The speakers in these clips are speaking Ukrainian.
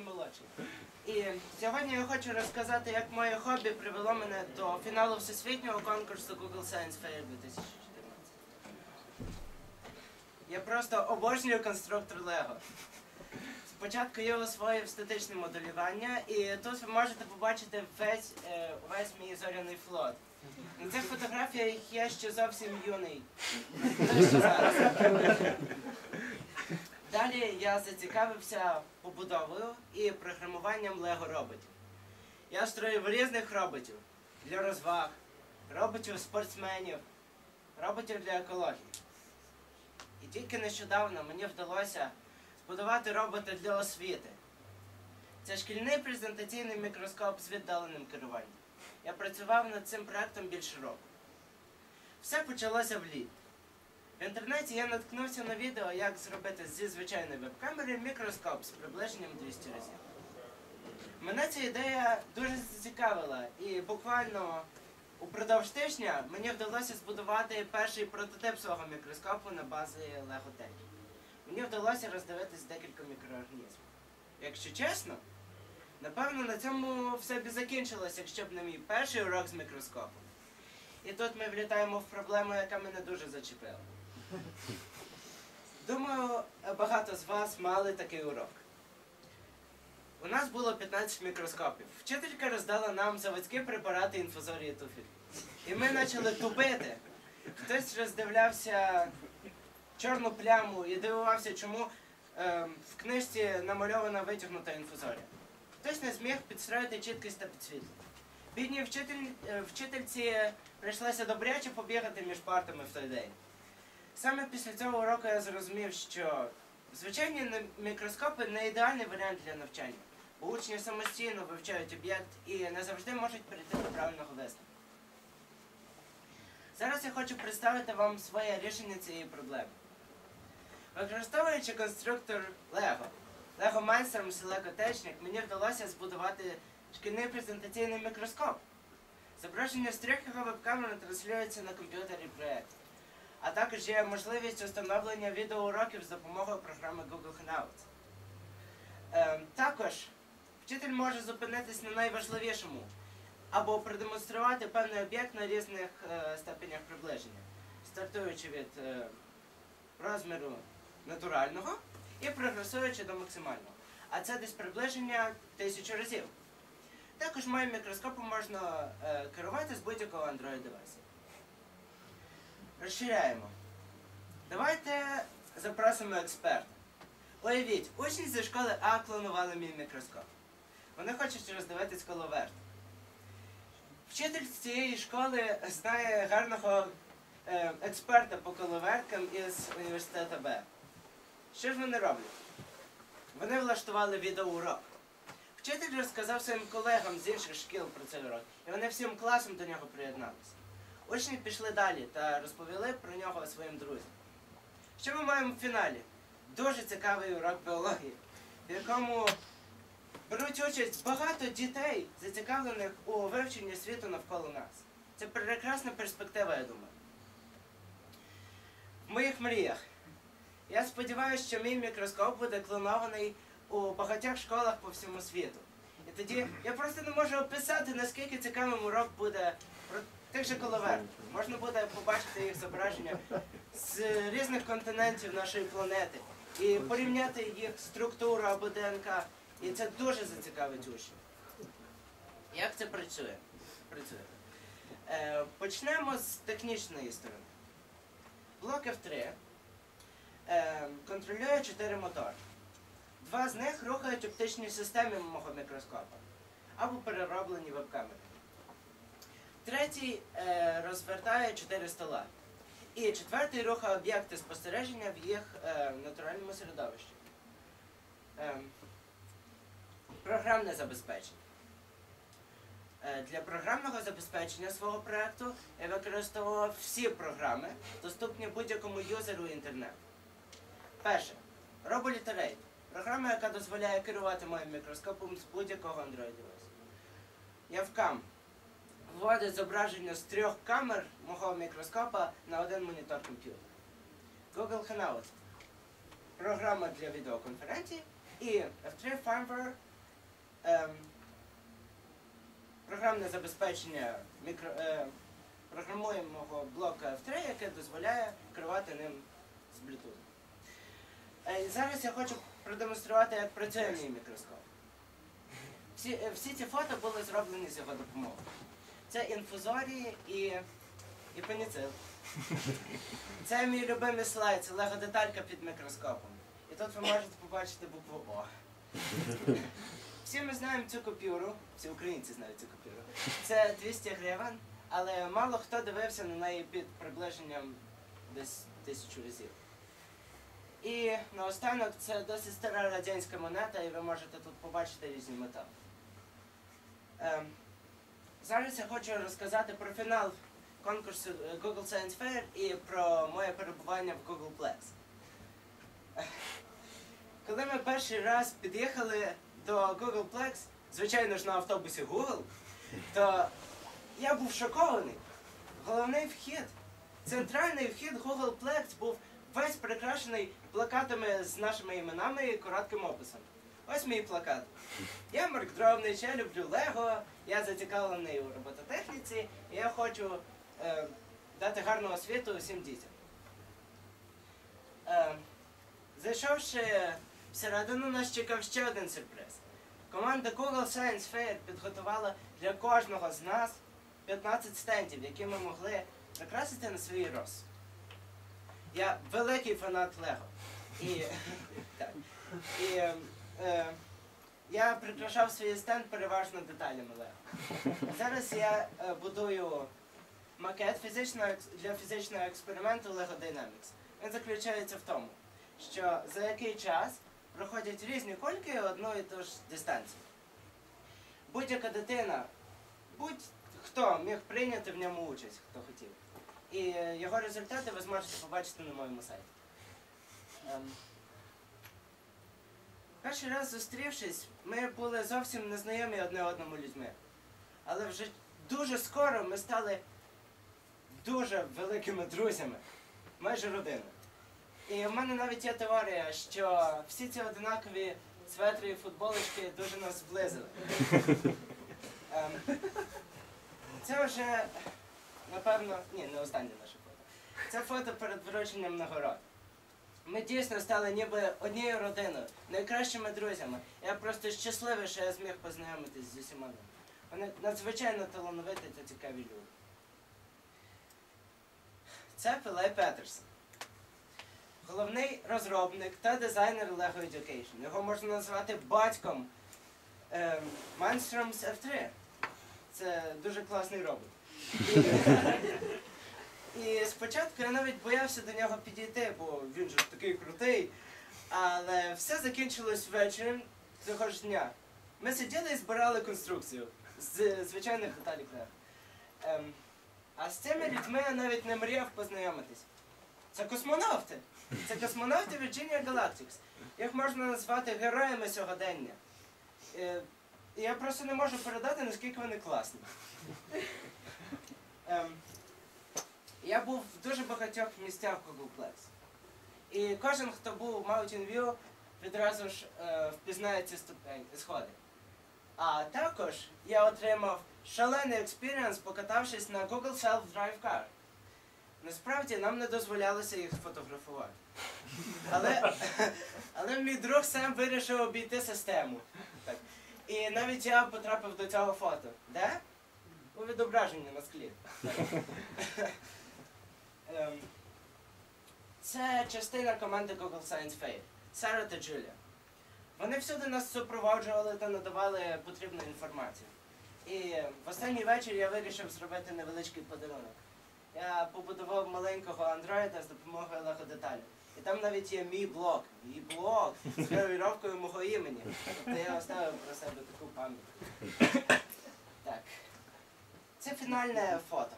наймолодший. І сьогодні я хочу розказати, як моє хобі привело мене до фіналу всесвітнього конкурсу Google Science Fair 2014. Я просто обожнюю конструктор Лего. Спочатку я освоїв статичне моделювання, і тут ви можете побачити весь мій зоряний флот. На цих фотографіях я ще зовсім юний. Далі я зацікавився побудовою і програмуванням лего-роботів. Я строїв різних роботів для розваг, роботів-спортсменів, роботів для екології. І тільки нещодавно мені вдалося збудувати робота для освіти. Це шкільний презентаційний мікроскоп з віддаленим керуванням. Я працював над цим проєктом більше року. Все почалося влітку. В інтернеті я наткнувся на відео, як зробити зі звичайної веб-камери мікроскоп з приближенням 200 разів. Мене ця ідея дуже зацікавила, і буквально упродовж тижня мені вдалося збудувати перший прототип свого мікроскопу на базі Lego Tech. Мені вдалося роздивитись декілька мікроорганізмів. Якщо чесно, напевно, на цьому все б і закінчилось, якщо б не мій перший урок з мікроскопом. І тут ми влітаємо в проблему, яка мене дуже зачепила. Думаю, багато з вас мали такий урок. У нас було 15 мікроскопів. Вчителька роздала нам заводські препарати інфузорії туфель. І ми почали тупити. Хтось роздивлявся чорну пляму і дивувався, чому в книжці намальована витягнута інфузорія. Хтось не зміг підстроїти чіткість та підсвітлення. Бідній вчительці прийшлося добряче побігати між партами в той день. Саме після цього уроку я зрозумів, що звичайні мікроскопи не ідеальний варіант для навчання, бо учні самостійно вивчають об'єкт і не завжди можуть прийти до правильного висновку. Зараз я хочу представити вам своє рішення цієї проблеми. Використовуючи конструктор Lego, Lego Mindstorms і Lego Technic, мені вдалося збудувати шкільний презентаційний мікроскоп. Зображення з 3 його веб-камер транслюється на комп'ютері проєкту. А також є можливість встановлення відеоуроків з допомогою програми Google Hangouts. Також вчитель може зупинитись на найважливішому, або продемонструвати певний об'єкт на різних ступенях приближення, стартуючи від розміру натурального і прогресуючи до максимального. А це десь приближення 1000 разів. Також моїм мікроскопом можна керувати з будь-якого Android-девайсу. Розширяємо. Давайте запросимо експерта. Уявіть, учні зі школи А клонували мій мікроскоп. Вони хочуть роздивитись коловерт. Вчитель з цієї школи знає гарного експерта по коловерткам із університету Б. Що ж вони роблять? Вони влаштували відеоурок. Вчитель розказав своїм колегам з інших шкіл про цей урок, і вони всім класом до нього приєдналися. Учні пішли далі та розповіли про нього своїм друзям. Що ми маємо в фіналі? Дуже цікавий урок біології, в якому беруть участь багато дітей, зацікавлених у вивченні світу навколо нас. Це прекрасна перспектива, я думаю. В моїх мріях. Я сподіваюся, що мій мікроскоп буде клонований у багатьох школах по всьому світу. І тоді я просто не можу описати, наскільки цікавим урок буде про тих же коловертів. Можна буде побачити їх зображення з різних континентів нашої планети і порівняти їх структуру або ДНК. І це дуже зацікавить учнів. Як це працює? Почнемо з технічної сторони. Блок F3 контролює 4 мотори. 2 з них рухають оптичні системи мого мікроскопа або перероблені веб-камери. 3-й розвертає 4 стола. І 4-й рухає об'єкти спостереження в їх натуральному середовищі. Програмне забезпечення. Для програмного забезпечення свого проєкту я використовував всі програми, доступні будь-якому юзеру інтернету. Перше. RoboLiterate. Програма, яка дозволяє керувати моїм мікроскопом з будь-якого Android-девайсу. Yavcam. Вводить зображення з 3 камер мого мікроскопа на один монітор комп'ютера. Google Hangouts. Програма для відеоконференцій. І F3 Firmware програмне забезпечення програмуємого блока F3, яке дозволяє керувати ним з Bluetooth. Зараз я хочу продемонструвати, як працює мій мікроскоп. Всі ці фото були зроблені з його допомогою. Це інфузорії і пеніцил. Це мій любимий слайд, це лего-деталька під мікроскопом. І тут ви можете побачити букву О. Всі ми знаємо цю купюру, всі українці знають цю купюру. Це 200 гривень, але мало хто дивився на неї під приближенням десь 1000 разів. І наостанок це досить стара радянська монета, і ви можете тут побачити різні метали. Зараз я хочу розказати про фінал конкурсу Google Science Fair і про моє перебування в Googleplex. Коли ми перший раз під'їхали до Googleplex, звичайно ж на автобусі Google, то я був шокований. Головний вхід, центральний вхід Googleplex був весь прикрашений плакатами з нашими іменами і коротким описом. Ось мій плакат. Я Марк Дробнич, я люблю Лего, я зацікавлений у робототехніці, і я хочу дати гарну освіту усім дітям. Зайшовши всередину, нас чекав ще один сюрприз. Команда Google Science Fair підготувала для кожного з нас 15 стендів, які ми могли прикрасити на свій розсуд. Я великий фанат Лего. Я прикрашав свій стенд переважно деталями Лего. Зараз я будую макет для фізичного експерименту Lego Dynamics. Він заключається в тому, що за який час проходять різні кульки одну і ту ж дистанцію. Будь-яка дитина, будь-хто міг прийняти в ньому участь, хто хотів. І його результати ви зможете побачити на моєму сайті. Перший раз зустрівшись, ми були зовсім незнайомі одне одному людьми. Але вже дуже скоро ми стали дуже великими друзями, майже родиною. І в мене навіть є теорія, що всі ці одинакові светри і футболочки дуже нас зблизили. Це вже, напевно, не останнє наше фото. Це фото перед врученням нагород. Ми дійсно стали ніби однією родиною, найкращими друзями. Я просто щасливий, що я зміг познайомитись з усіма ними. Вони надзвичайно талановиті та цікаві люди. Це Філіп Петерсон. Головний розробник та дизайнер Lego Education. Його можна назвати батьком Manstrom's F3. Це дуже класний робот. І спочатку я навіть боявся до нього підійти, бо він же такий крутий. Але все закінчилось ввечері цього ж дня. Ми сиділи і збирали конструкцію з звичайних деталей Lego. А з цими людьми я навіть не мріяв познайомитись. Це космонавти. Це космонавти Virginia Galactics. Їх можна назвати героями сьогодення. І я просто не можу передати, наскільки вони класні. Я був в дуже багатьох місцях Googleplex. І кожен, хто був в Mountain View, відразу ж впізнає ці сходи. А також я отримав шалений експірієнс, покатавшись на Google Self-Drive Car. Насправді, нам не дозволялося їх фотографувати. Але мій друг Сем вирішив обійти систему. Так. І навіть я потрапив до цього фото. Де? У відображенні на склі. Це частина команди Google Science Fair. Сара та Джулія. Вони всюди нас супроводжували та надавали потрібну інформацію. І в останній вечір я вирішив зробити невеличкий подарунок. Я побудував маленького андроїда з допомогою лего-деталей. І там навіть є мій блог з гравіровкою мого імені. Тобто я оставив про себе таку пам'ять. Так. Це фінальне фото.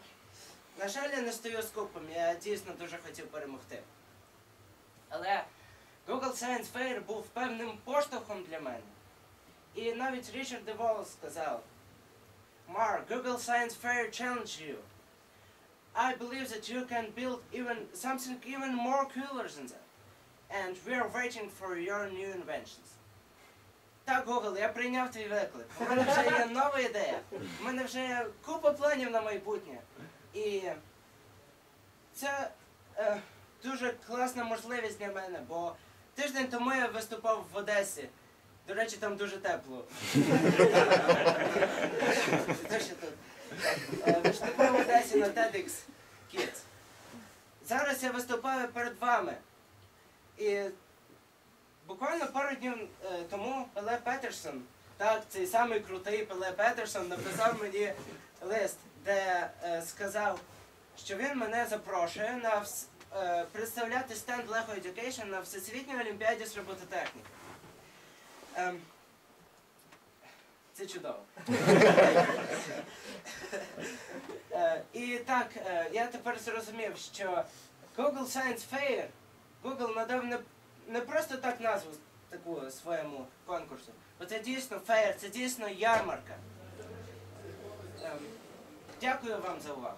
На жаль, я не стою з купом, я дійсно дуже хотів перемогти. Але Google Science Fair був певним поштовхом для мене. І навіть Річард Девол сказав: Mark, Google Science Fair challenged you. I believe that you can build something even more cooler than that. And we are waiting for your new inventions. Так, Google, я прийняв твій виклик. У мене вже є нова ідея. У мене вже є купа планів на майбутнє. І це дуже класна можливість для мене, бо тиждень тому я виступав в Одесі. До речі, там дуже тепло. Виступав в Одесі на TEDx Kids. Зараз я виступаю перед вами. І буквально пару днів тому Пеле Петерсон, так, цей самий крутий Пеле Петерсон, написав мені лист, де сказав, що він мене запрошує на представляти стенд Lego Education на Всесвітній Олімпіаді з робототехніки. Це чудово. І так, я тепер зрозумів, що Google Science Fair, Google надав не просто так назву таку своєму конкурсу, бо це дійсно феєр, це дійсно ярмарка. Дякую вам за увагу.